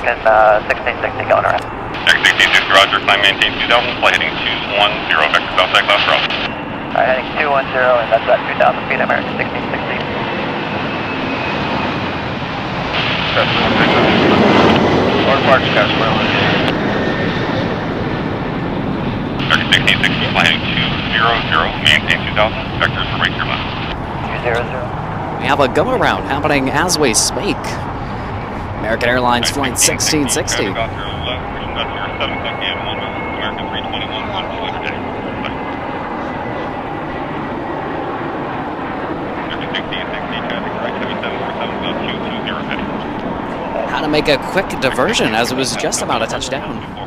American 1660 going around. X1660, roger, climb maintain 2000, flight heading 210, vector Southside class Bravo. Alright, heading 210, and that's at 2000 feet, American 1660. North Park, Scottsboro. American 1660, flight heading 200, maintain 2000, vectors for right here left. 200. We have a go around happening as we speak. American Airlines flight 1660. How to make a quick diversion as it was just about to touch down.